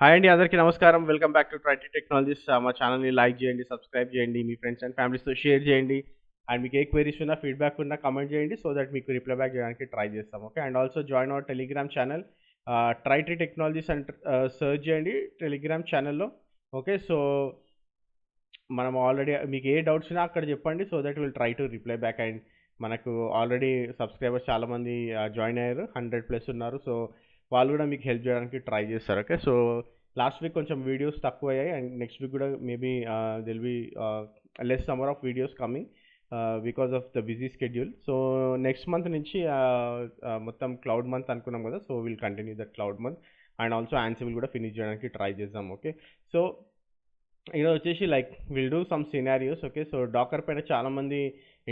Hi అండి, అందరికీ నమస్కారం. Welcome back to Tritee technologies. మా ఛానల్ని లైక్ చేయండి, సబ్స్క్రైబ్ చేయండి, మీ ఫ్రెండ్స్ అండ్ ఫ్యామిలీస్తో షేర్ చేయండి. అండ్ మీకు ఏ క్వైరీస్ ఉన్నా, ఫీడ్బ్యాక్ ఉన్నా కమెంట్ చేయండి, సో దట్ మీకు రిప్లై బ్యాక్ చేయడానికి ట్రై చేస్తాం. Okay, and also join our Telegram channel Tritee technologies and search చేయండి టెలిగ్రామ్ ఛానల్లో. ఓకే, సో మనం ఆల్రెడీ మీకు ఏ డౌట్స్ ఉన్నా అక్కడ చెప్పండి, so that will try to reply back. And మనకు ఆల్రెడీ సబ్స్క్రైబర్స్ చాలామంది జాయిన్ అయ్యారు, 100+ ఉన్నారు. సో వాళ్ళు కూడా మీకు హెల్ప్ చేయడానికి ట్రై చేస్తారు. ఓకే, సో లాస్ట్ వీక్ కొంచెం వీడియోస్ తక్కువ అయ్యాయి, అండ్ నెక్స్ట్ వీక్ కూడా maybe there'll be less number of videos coming because of the busy schedule. So next month నుంచి మొత్తం క్లౌడ్ మంత్ అనుకున్నాం కదా, so will continue that cloud month. And also Ansible కూడా finish చేయడానికి try చేద్దాం. Okay, so ఈరోజు వచ్చేసి like will do some scenarios. Okay, so Docker పైన చాలామంది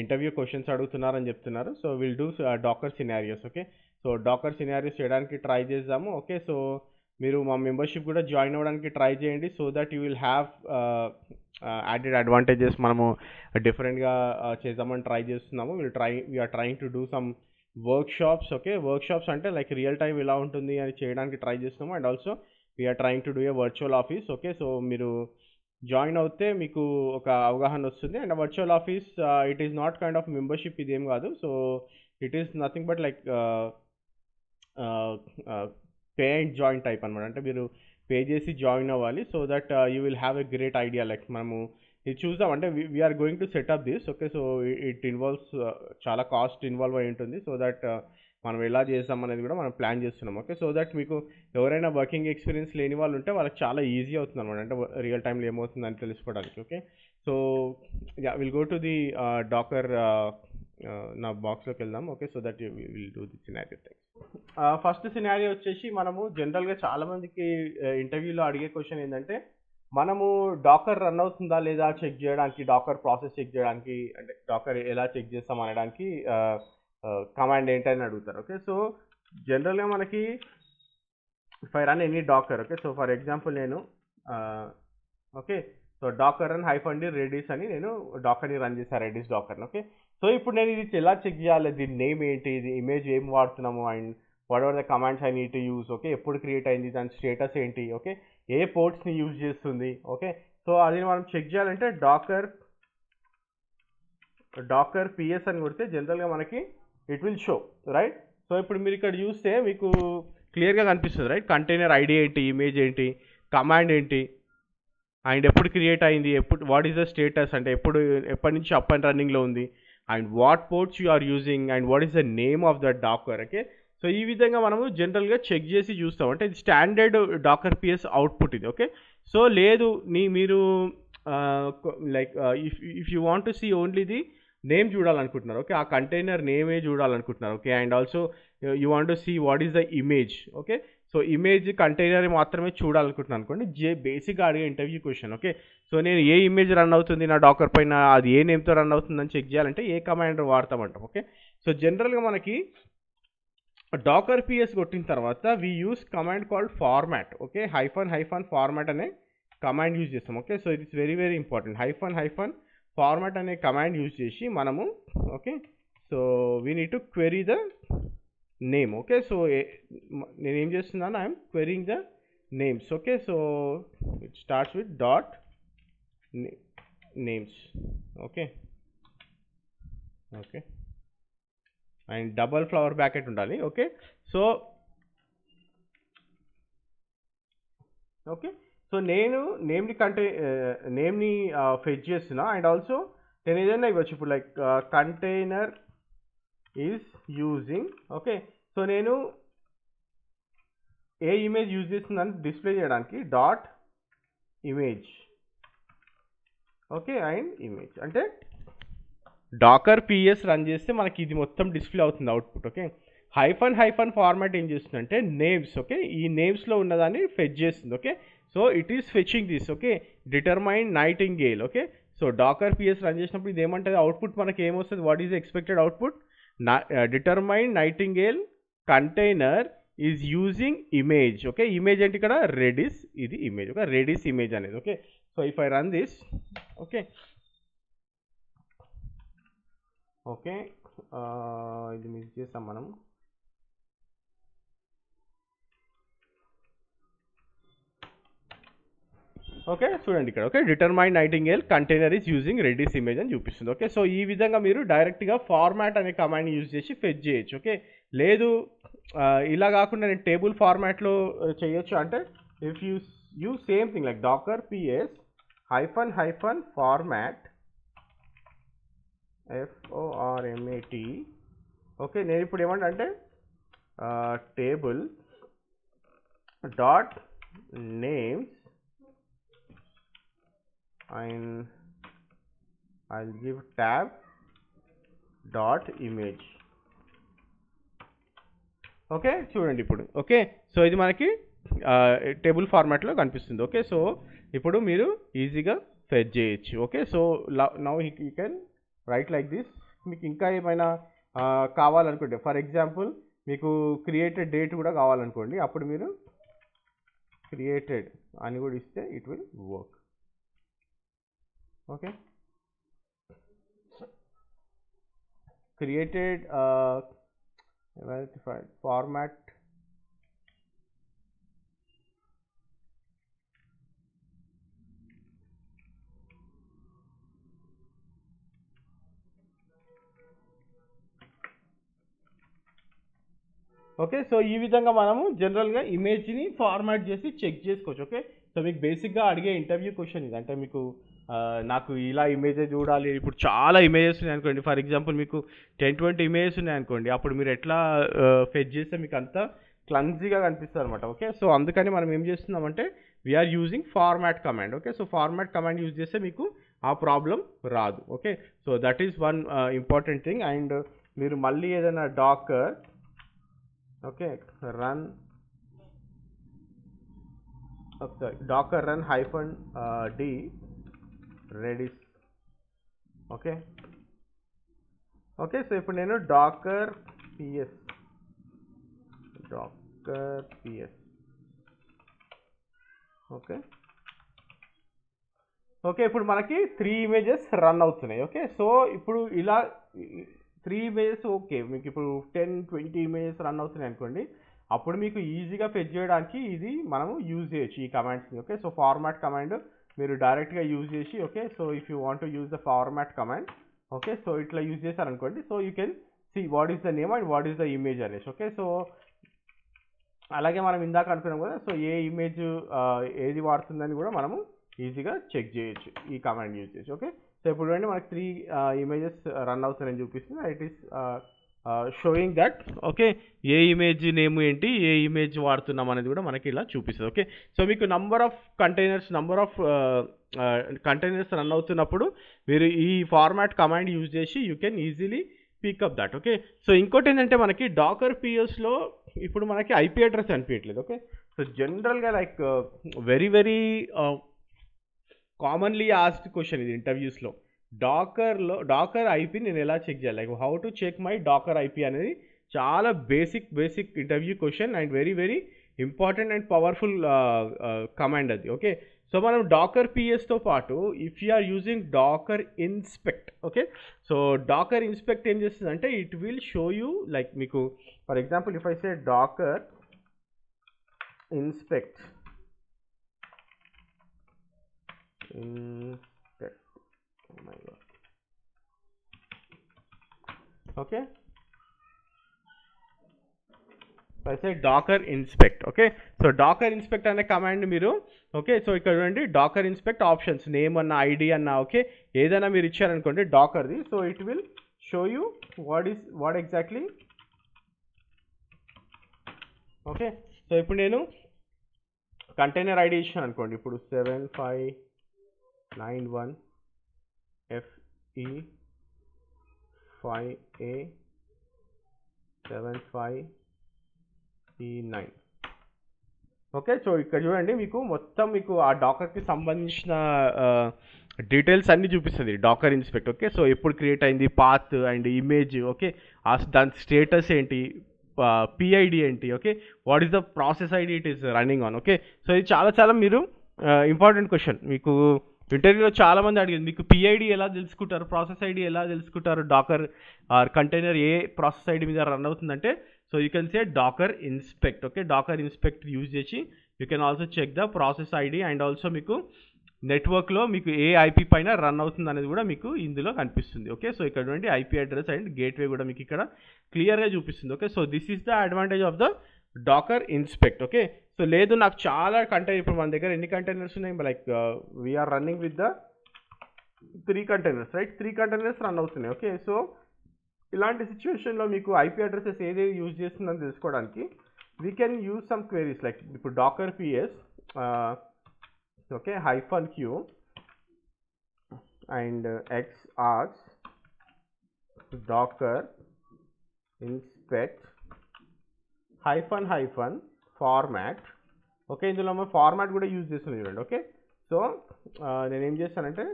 ఇంటర్వ్యూ క్వశ్చన్స్ అడుగుతున్నారని చెప్తున్నారు. So will do Docker scenarios. Okay, so Docker scenarios చేయడానికి ట్రై చేద్దాము. ఓకే, సో మీరు మా మెంబర్షిప్ కూడా జాయిన్ అవ్వడానికి ట్రై చేయండి, so that you will have added advantages. మనము డిఫరెంట్గా చేద్దామని ట్రై చేస్తున్నాము. We're trying to do some workshops. Okay, workshops అంటే లైక్ రియల్ టైం ఎలా ఉంటుంది అని చేయడానికి ట్రై చేస్తున్నాము. And also we're trying to do a virtual office. Okay, so మీరు జాయిన్ అవుతే మీకు ఒక అవగాహన వస్తుంది. And virtual office it is not kind of membership, ఇదేం కాదు. So it is nothing but like pay and join type అనమాట. అంటే మీరు పే చేసి జాయిన్ అవ్వాలి, so that you will have a great idea. Like మనము ఇది చూద్దాం, అంటే we're going to set up this. Okay, so it involves చాలా కాస్ట్ ఇన్వాల్వ్ అయి ఉంటుంది. సో దట్ మనం ఎలా చేస్తాం అనేది కూడా మనం ప్లాన్ చేస్తున్నాం. ఓకే, సో దట్ మీకు ఎవరైనా వర్కింగ్ ఎక్స్పీరియన్స్ లేని వాళ్ళు ఉంటే వాళ్ళకి చాలా ఈజీ అవుతుంది అనమాట, అంటే రియల్ టైంలో ఏమవుతుందని తెలుసుకోవడానికి. Okay, so will go to the Docker. నా బాక్స్లోకి వెళ్దాం. Okay, so that will do the scenario thing. First scenario వచ్చేసి మనము జనరల్గా చాలామందికి ఇంటర్వ్యూలో అడిగే క్వశ్చన్ ఏంటంటే, మనము డాకర్ రన్ అవుతుందా లేదా చెక్ చేయడానికి, డాకర్ ప్రాసెస్ చెక్ చేయడానికి, అంటే డాకర్ ఎలా చెక్ చేస్తాం అనడానికి కమాండ్ ఏంటని అడుగుతారు. ఓకే, సో జనరల్గా మనకి if I run any Docker. Okay, so for example నేను okay, so Docker run -d Redis అని నేను డాకర్ని రన్ చేశాను, రెడిస్ డాకర్ని. ఓకే, సో ఇప్పుడు నేను ఇది ఎలా చెక్ చేయాలి, దీని నేమ్ ఏంటి, ఇది ఇమేజ్ ఏం వాడుతున్నాము, and what ever the commands I need to use. Okay, ఎప్పుడు క్రియేట్ అయింది, దాని స్టేటస్ ఏంటి, ఓకే, ఏ పోర్ట్స్ని యూజ్ చేస్తుంది. ఓకే, సో అది మనం చెక్ చేయాలంటే డాకర్ పిఎస్ అని కొడితే జనరల్గా మనకి it will show, right. So ఇప్పుడు మీరు ఇక్కడ చూస్తే మీకు క్లియర్గా కనిపిస్తుంది, రైట్. కంటైనర్ ఐడి ఏంటి, ఇమేజ్ ఏంటి, కమాండ్ ఏంటి, అండ్ ఎప్పుడు క్రియేట్ అయింది, వాట్ ఈస్ ద స్టేటస్, అంటే ఎప్పటి నుంచి అప్ అండ్ రన్నింగ్లో ఉంది, and what ports you are using, and what is the name of the Docker. Okay, so ఈ విధంగా మనము జనరల్గా చెక్ చేసి చూస్తాం, అంటే ఇది స్టాండర్డ్ డాకర్ పిఎస్ అవుట్పుట్ ఇది. ఓకే, సో లేదు మీరు like if you want to see only the name చూడాలనుకుంటున్నారు. ఓకే, ఆ కంటైనర్ నేమే చూడాలనుకుంటున్నారు. Okay, and also you want to see what is the image. Okay, so image container మాత్రమే చూడాలనుకుంటున్నాను అనుకోండి, బేసిక్గా అడిగే ఇంటర్వ్యూ క్వశ్చన్. ఓకే, సో నేను ఏ ఇమేజ్ రన్ అవుతుంది నా డాకర్ పైన, అది ఏ నేమ్తో రన్ అవుతుందని చెక్ చేయాలంటే ఏ కమాండ్ వాడతామంటాం. ఓకే, సో జనరల్గా మనకి డాకర్ పిఎస్ కొట్టిన తర్వాత we use command called format. Okay, hyphen format అనే కమాండ్ యూజ్ చేస్తాం. Okay, so it's very very important. Hyphen format అనే కమాండ్ యూజ్ చేసి మనము okay, so we need to query the name. Okay, so నేను ఏం చేస్తున్నాను, I'm querying the names. Okay, so it starts with dot names. Okay okay, and double flower bracket ఉండాలి. Okay, so okay, so నేను నేమ్ని fetch చేస్తున్నా, and also నేను ఏదైనా ఇవ్వచ్చు. ఇప్పుడు like container is using. Okay, so నేను ఏ ఇమేజ్ యూజ్ చేస్తుందని display చేయడానికి dot image. Okay, and image అంటే డాకర్ పిఎస్ రన్ చేస్తే మనకి ఇది మొత్తం డిస్ప్లే అవుతుంది అవుట్పుట్. ఓకే, హైఫన్ ఫార్మాట్ ఏం చేస్తుందంటే నేమ్స్. ఓకే, ఈ నేమ్స్లో ఉన్నదాన్ని ఫెచ్ చేస్తుంది. Okay, so it is fetching this. Okay, determine nightingale. Okay, so Dakar PS run చేసినప్పుడు ఇది ఏమంటుంది, అవుట్పుట్ మనకి ఏమొస్తుంది, what is expected output, determine nightingale container is using image. Okay, image ఏంటి ఇక్కడ, రెడిస్, ఇది ఇమేజ్. ఓకే, రెడిస్ ఇమేజ్ అనేది. Okay, so if I run this. Okay okay, ఇది మిస్ చేస్తాం మనం. ఓకే చూడండి ఇక్కడ okay determine nightingale container is using Redis image అని చూపిస్తుంది. ఓకే సో ఈ విధంగా మీరు డైరెక్ట్గా ఫార్మాట్ అనే కమాండ్ యూజ్ చేసి ఫెచ్ చేయొచ్చు. ఓకే లేదు ఇలా కాకుండా నేను టేబుల్ ఫార్మాట్లో చేయొచ్చు అంటే if you use same thing like Docker PS hyphen format FORMAT. Okay నేను ఇప్పుడు ఏమంటా అంటే table dot names and I'll give tab dot image. Okay చూడండి ఇప్పుడు ఓకే సో ఇది మనకి టేబుల్ ఫార్మాట్లో కనిపిస్తుంది. ఓకే సో ఇప్పుడు మీరు ఈజీగా ఫెచ్ చేయొచ్చు. Okay so now you can write like this. మీకు ఇంకా ఏమైనా కావాలనుకోండి ఫర్ ఎగ్జాంపుల్ మీకు క్రియేటెడ్ డేట్ కూడా కావాలనుకోండి అప్పుడు మీరు క్రియేటెడ్ అని కూడా ఇస్తే it will work. okay created format okay so ఈ విధంగా మనము జనరల్గా ఇమేజ్ని ఫార్మాట్ చేసి చెక్ చేసుకోవచ్చు. ఓకే సో మీకు బేసిక్గా అడిగే ఇంటర్వ్యూ క్వశ్చన్ ఇది అంటే మీకు నాకు ఇలా ఇమేజే చూడాలి ఇప్పుడు చాలా ఇమేజెస్ ఉన్నాయి అనుకోండి ఫర్ ఎగ్జాంపుల్ మీకు 10-20 ఇమేజెస్ ఉన్నాయి అనుకోండి అప్పుడు మీరు ఎట్లా ఫెచ్ చేస్తే మీకు అంతా క్లమ్జీగా కనిపిస్తుంది అనమాట. ఓకే సో అందుకని మనం ఏం చేస్తున్నామంటే we're using format command. Okay so format command use చేస్తే మీకు ఆ ప్రాబ్లం రాదు. Okay so that is one important thing. And మీరు మళ్ళీ ఏదైనా Docker okay run Docker run -d redis. Okay okay so ఇప్పుడు నేను డాకర్ ps ఓకే ఓకే ఇప్పుడు మనకి 3 ఇమేజెస్ రన్ అవుతున్నాయి. ఓకే సో ఇప్పుడు ఇలా 3 ఇమేజెస్ ఓకే మీకు ఇప్పుడు 10-20 ఇమేజెస్ రన్ అవుతున్నాయి అనుకోండి అప్పుడు మీకు ఈజీగా ఫెచ్ చేయడానికి ఇది మనము యూజ్ చేయొచ్చు ఈ కమాండ్స్ని. ఓకే సో ఫార్మాట్ కమాండ్ మీరు డైరెక్ట్గా యూజ్ చేసి okay so if you want to use the format command okay so ఇట్లా యూజ్ చేశారనుకోండి so you can see what is the name and what is the image అనేసి. Okay so అలాగే మనం ఇందాక అనుకున్నాం కదా సో ఏ ఇమేజ్ ఏది వాడుతుందని కూడా మనము ఈజీగా చెక్ చేయొచ్చు ఈ కమాండ్ యూజ్ చేసి. ఓకే సో ఇప్పుడు చూడండి మనకి 3 ఇమేజెస్ రన్ అవుతాయని చూపిస్తుంది. It is showing that okay ఏ ఇమేజ్ నేమ్ ఏంటి ఏ ఇమేజ్ వాడుతున్నాం అనేది కూడా మనకి ఇలా చూపిస్తుంది. ఓకే సో మీకు నంబర్ ఆఫ్ కంటైనర్స్ రన్ అవుతున్నప్పుడు మీరు ఈ ఫార్మాట్ కమాండ్ యూజ్ చేసి you can easily pick up that. Okay so ఇంకోటి ఏంటంటే మనకి డాకర్ పిఎస్లో ఇప్పుడు మనకి ఐపీ అడ్రస్ అనిపించట్లేదు. ఓకే సో జనరల్గా like very commonly asked question ఇది ఇంటర్వ్యూస్లో డాకర్ ఐపీ నేను ఎలా చెక్ చేయాలి like how to check my Docker IP అనేది చాలా basic interview question and very important and powerful command అది. ఓకే సో మనం డాకర్ పిఎస్తో పాటు if you are using Docker inspect okay so Docker inspect ఏం చేస్తుంది అంటే it will show you like మీకు for example if I say Docker inspect oh my god okay so I say docker inspect. okay so docker inspect అనే కమాండ్ మీరు okay so ఇక్కడ చూడండి Docker inspect options name అన్న ID అన్న okay ఏదైనా మీరు ఇచ్చారనుకోండి డాకర్ది so it will show you what exactly. Okay so ఇప్పుడు నేను కంటైనర్ ఐడి ఇచ్చాను అనుకోండి ఇప్పుడు 7591 FE5A 75E9 ఓకే సో ఇక్కడ చూడండి మీకు మొత్తం మీకు ఆ డాకర్కి సంబంధించిన డీటెయిల్స్ అన్నీ చూపిస్తుంది డాకర్ ఇన్స్పెక్ట్. ఓకే సో ఎప్పుడు క్రియేట్ అయింది పాత్ అండ్ ఇమేజ్ ఓకే దాని స్టేటస్ ఏంటి పిఐడి ఏంటి okay what is the process ID it is running on. Okay so ఇది చాలా మీరు ఇంపార్టెంట్ క్వశ్చన్ మీకు ఇంటర్వ్యూలో చాలామంది అడిగింది మీకు పిఐడి ఎలా తెలుసుకుంటారు ప్రాసెస్ ఐడి ఎలా తెలుసుకుంటారు డాకర్ కంటైనర్ ఏ ప్రాసెస్ ఐడి మీద రన్ అవుతుందంటే so you can say Docker inspect. Okay Docker inspect use చేసి you can also check the process ID and also మీకు నెట్వర్క్లో మీకు ఏ ఐపీ పైన రన్ అవుతుంది అనేది కూడా మీకు ఇందులో కనిపిస్తుంది. ఓకే, సో ఇక్కడ నుండి ఐపీ అడ్రస్ అండ్ గేట్వే కూడా మీకు ఇక్కడ క్లియర్గా చూపిస్తుంది. Okay, so this is the advantage of the Docker inspect. Okay, so లేదు నాకు చాలా కంటైనర్, ఇప్పుడు మన దగ్గర ఎన్ని కంటైనర్స్ ఉన్నాయి, like we're running with the 3 containers, right? 3 containers run అవుతున్నాయి. ఓకే, సో ఇలాంటి సిచ్యువేషన్లో మీకు ఐపీ అడ్రసెస్ ఏదేది యూజ్ చేస్తుందని తెలుసుకోవడానికి we can use some queries, like ఇప్పుడు Docker PS okay -q and x asks docker inspect -format. Okay, ఇందులో మనం ఫార్మాట్ కూడా యూజ్ చేస్తున్నాం చూడండి. ఓకే, సో నేనేం చేస్తానంటే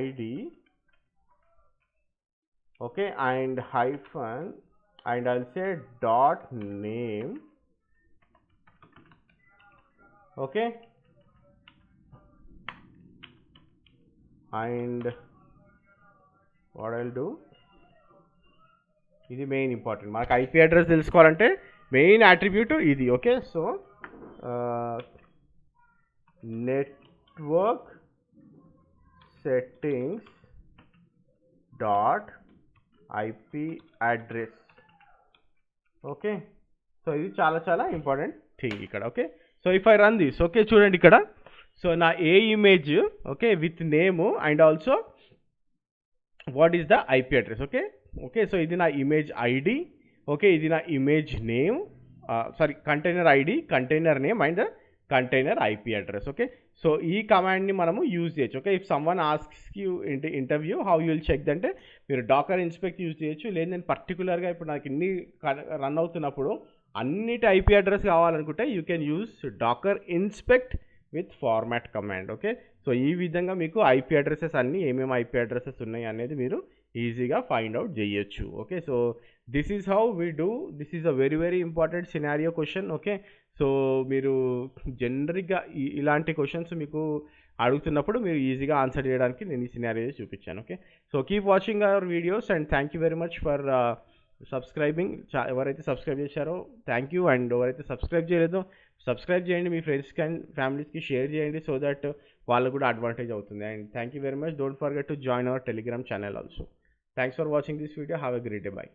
.id okay and hyphen and I'll say .name. Okay, and what I'll do, ఇది main important. మనకు ఐపీ అడ్రస్ తెలుసుకోవాలంటే మెయిన్ అట్రిబ్యూట్ ఇది. Okay, so network settings .ip address. Okay, so ఇది చాలా చాలా ఇంపార్టెంట్ థింగ్ ఇక్కడ. Okay, so if I run this, okay చూడండి ఇక్కడ, సో నా ఏ image okay with name and also what is the IP address. Okay, okay, so ఇది నా ఇమేజ్ ఐడి. ఓకే, ఇది నా image name, sorry container ID, container name and container IP address. Okay, so ఈ కమాండ్ని మనము use చేయొచ్చు. Okay, if someone asks you interview how you will check అంటే మీరు డాకర్ ఇన్స్పెక్ట్ యూజ్ చేయొచ్చు. లేదు నేను పర్టికులర్గా ఇప్పుడు నాకు ఇన్ని రన్ అవుతున్నప్పుడు అన్నిటి ఐపీ అడ్రస్ కావాలనుకుంటే you can use Docker inspect with format command. Okay, so ఈ విధంగా మీకు ఐపీ అడ్రసెస్ అన్నీ ఏమేమి ఐపీ అడ్రసెస్ ఉన్నాయి అనేది మీరు ఈజీగా ఫైండ్ అవుట్ చేయొచ్చు. Okay, so this is how we do, this is a very very important scenario question. Okay, so మీరు జనరిక్గా ఇలాంటి క్వశ్చన్స్ మీకు అడుగుతున్నప్పుడు మీరు ఈజీగా ఆన్సర్ చేయడానికి నేను ఈ సినారియో చూపించాను. Okay, so keep watching our videos and thank you very much for subscribing. ఎవరైతే సబ్స్క్రైబ్ చేశారో థ్యాంక్ యూ, అండ్ ఎవరైతే సబ్స్క్రైబ్ చేయలేదో సబ్స్క్రైబ్ చేయండి, మీ ఫ్రెండ్స్కి అండ్ ఫ్యామిలీస్కి షేర్ చేయండి, సో దట్ వాళ్ళకు కూడా అడ్వాంటేజ్ అవుతుంది. And thank you very much. Don't forget to join our Telegram channel also. Thanks for watching this video. Have a great day. By.